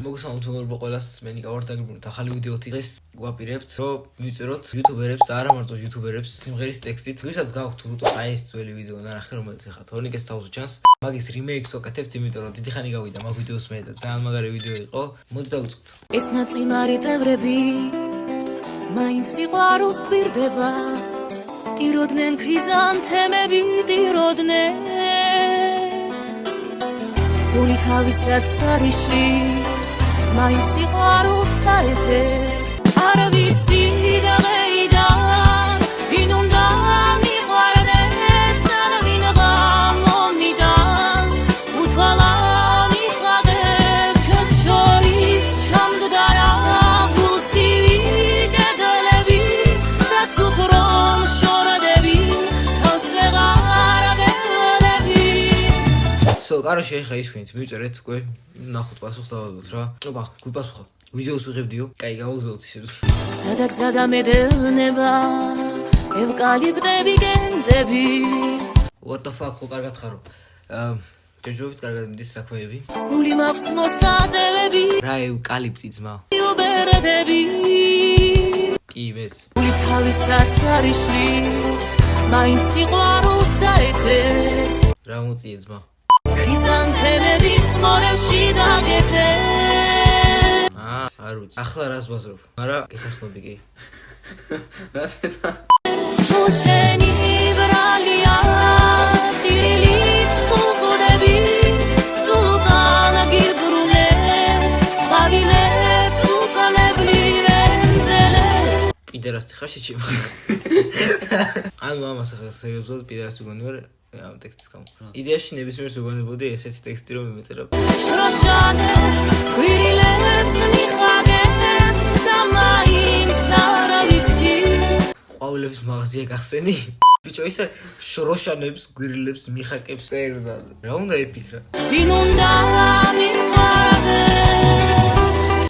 მოგესალმებით ყველას, მე ნიკა ვარ დაგიბრუნეთ ახალი ვიდეოთი. დღეს გვაპირებთ, რომ მივწეროთ იუთუბერებს, არა მარტო იუთუბერებს, სიმღერის ტექსტით. ვისაც გაქვთ რუტოს აი ეს ძველი ვიდეო ნახე, რომელიც ახლა თორნიკეს თავზე ჩანს. მაგის რიმეიქს ვაკეთებთ, იმიტომ რომ დიდი ხანი გავიდა მაგ ვიდეოს მე და ძალიან მაგარი ვიდეო იყო. მოდი დავიწყოთ. ეს ნაწიმარი ტევრები მაინც სიყვარულს გვირდება. ტიროდნენ ქრიზანთემები, ტიროდნენ გული თავისას არიშის მაინც სიყვარულს დაეძებს. არ ვიცი დღეიდან ვინ უნდა მიყვარდეს ან ვინ გამომიტანს უთვალავი ხლაღებს ჩვენს შორის ჩამდგარა გულცივი კედლები რაც უფრო შორადები თავს ვეღარ აგელები. კაროჩე ეხლა ის ვინც მივწერეთ უკვე ნახოთ პასუხს დავადოთ რა. ოპა, გვიპასუხა. ვიდეოს ვიღებდიო. კაი, გავაგზავნოთ ისე. სადაგზადა მედევნება ევკალიპტები გენდები. What the fuck, ხო კარგად ხარო. ჯერჯერობით კარგად მიდის საქმეები. გული მაქვს მოსატევები. რა ევკალიპტი ძმა. უბერდები. კი, მეც. გული თავისას არიშის მაინც სიყვარულს დაეძებს. რა მოწიე ძმა. ქრიზანთემების მორევში დაგეძებს. არ ვიცი. ახლა რას ვაზრობ? მაგრამ გეთახმები კი. რას ეცა? სულ შენი ბრალია ტირილით უყდები სულ უკან გიბრუნე ყვავილებს უკალებრივენ ძელებს. პიდერასტი ხარ შეჭიმა. ანუ ამას ახლა სერიოზულად პიდერასტი გონი ვარ ამ ტექსტის გამო. იდეაში ნებისმიერს უგონებოდი ესეთი ტექსტი რომ იმეწერა. შროშანებს გვირილებს მიხაგებს და მაინც არ ვიცი. ყვავილების მაღაზია გახსენი? ბიჭო ისე შროშანებს გვირილებს მიხაკებს წერდა. რა უნდა ეფიქრა? ვინ უნდა მიყვარდეს?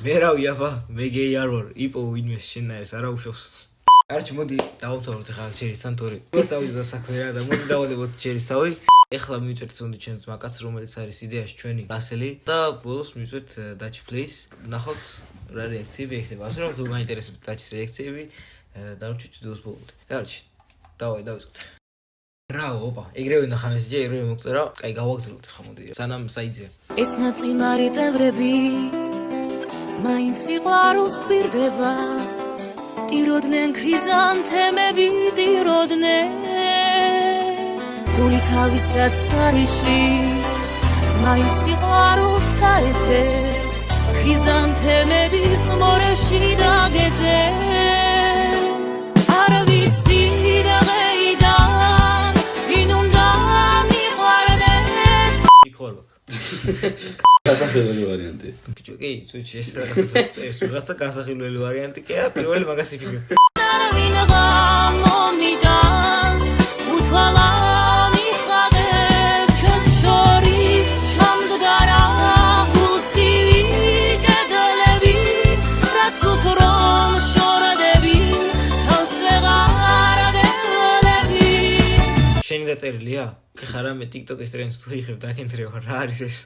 მე რავი აბა, მე გეი არ ვარ. იპო ვინმე შენაერს არა უშავს. არჩი მოდი დავუთავოთ ახლა ჩერისთან თორე. რო წავიდა საქმე რა და მოდი დავადებოთ ჩერის თავი. ეხლა მივწერთ უნდა ჩვენს მაკაც რომელიც არის იდეაში ჩვენი გასელი და ბოლოს მივწერთ Dutch Place. ნახოთ რა რეაქციები ეხება. ასე რომ თუ გაინტერესებთ Dutch რეაქციები დავჭით ვიდეოს ბოლომდე. არჩი დავიწყოთ. რა ოპა, ეგრევე ნახავ ეს ჯერ ეგრევე მოგწერა. კაი გავაგზავნოთ ახლა მოდი. სანამ საიძია. ეს ნაწიმარი ტევრები მაინც სიყვარულს გვირდება. ტიროდნენ ქრიზანთემები, ტიროდნენ გული თავისას არიშის მაინც სიყვარულს დაეძებს. ქრიზანთემების მორევში დაგეძებს. არ ვიცი დღეიდან ვინ უნდა მიყვარდეს. იქორბაკ. გასახელველი ვარიანტი. ბიჭო, კი, თუჩი ეს რაღაცა გასახელველი ვარიანტი კი, პირველი მაგას იფიქრე. ვინ გამომიტანს უთვალავი ხლაღებს ჩვენს შორის ჩამდგარა გულცივი კედლები რაც უფრო შორადები თავს ვეღარ აგელები. შენი დაწერილია? ხარ ამე TikTok-ის ტრენდს თუ იღებ დაკენცრევა რა არის ეს?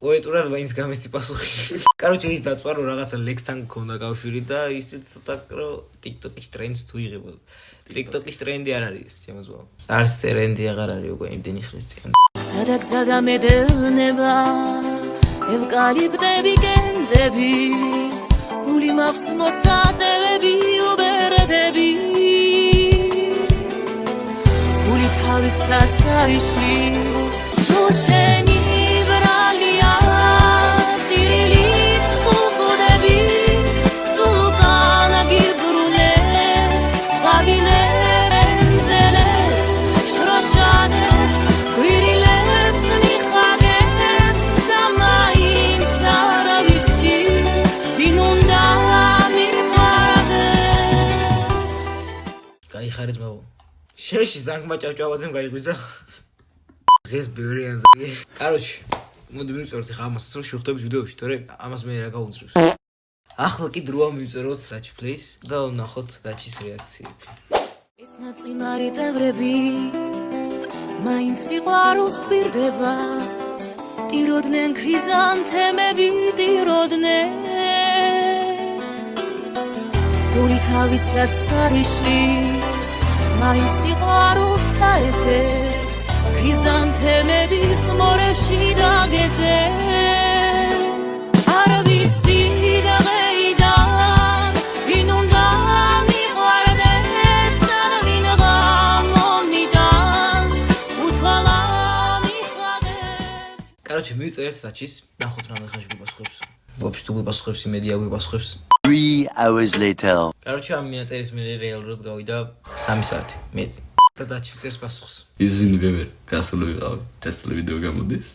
პოეტურად მაინც გამეცი პასუხი. კაროჩე ის დაწვა რომ რაღაცა ლექსთან გქონდა კავშირი და ისიც ცოტა რომ TikTok-ის ტრენდს თუ იღებოდ. TikTok-ის ტრენდი არ არის ჩემო ზღვა. არც ტრენდი აღარ არის უკვე იმდენი ხნის წინ. სადაგზადა მედევნება ევკალიპტები გენდები გული მაქვს მოსატევები უბერდები გული თავისას არიშის სულ შენი ბრალია ტირილით უყდები სულ უკან გიბრუნე ყვავილებს ძელებს შროშანებს გვირილებს მიხაგებს და მაინც არ ვიცი ვინ უნდა მიყვარდეს. გაიხარეს მაო. შეში ზანგმა ჭავჭავაზემ გაიგვიძა. დღეს ბევრი ანზი. კაროჩე, მოდი მივწეროთ ახლა ამას, რომ შევხვდებით ვიდეოში, თორე ამას მე რა გაუძრებს. ახლა კი დროა მივწეროთ Dutch Place და ვნახოთ Dutch-ის რეაქციები. ეს ნაწიმარი ტევრები მაინც სიყვარულს გვირდება. ტიროდნენ ქრიზანთემები ტიროდნენ გული თავისას არიშლის მაინც სიყვარულს დაეძებს ქრიზანთემების მორეში დაგეძებს არ ვიცი დღეიდან ვინ უნდა მიყვარდეს ან ვინ გამომიტანს უთვალა მიხლადებს Короче, მივწერეთ საჩის, ნახოთ რა ხანში გვიპასუხებს. Вообще თუ გვიპასუხებს იმედია გვიპასუხებს. 3 hours later. Короче, ამ მინაწერის მე რეალურად გავიდა 3 საათი მეტი. და დაჩი წერს პასუხს. იზვინი ბებე, გასული ვიყავ. ტესტი ვიდეო გამოდის.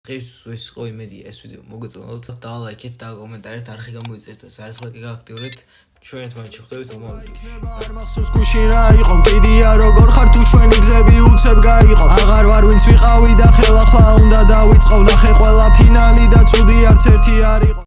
დღეისთვის ეს იყო იმედია ეს ვიდეო მოგეწონოთ და ლაიქეთ და კომენტარით არხი გამოიწერეთ და არის ლაიქი გააქტიურეთ. ჩვენით მაინც შევხვდებით მომავალ ვიდეოში. მახსოვს გუშინ რა იყო მყიდია როგორ ხარ თუ ჩვენი გზები უცებ გაიყო აღარ ვარ ვინც ვიყავი და ხელახლა უნდა დავიწყო ნახე ყველა ფინალი და ცუდი არც ერთი არ იყო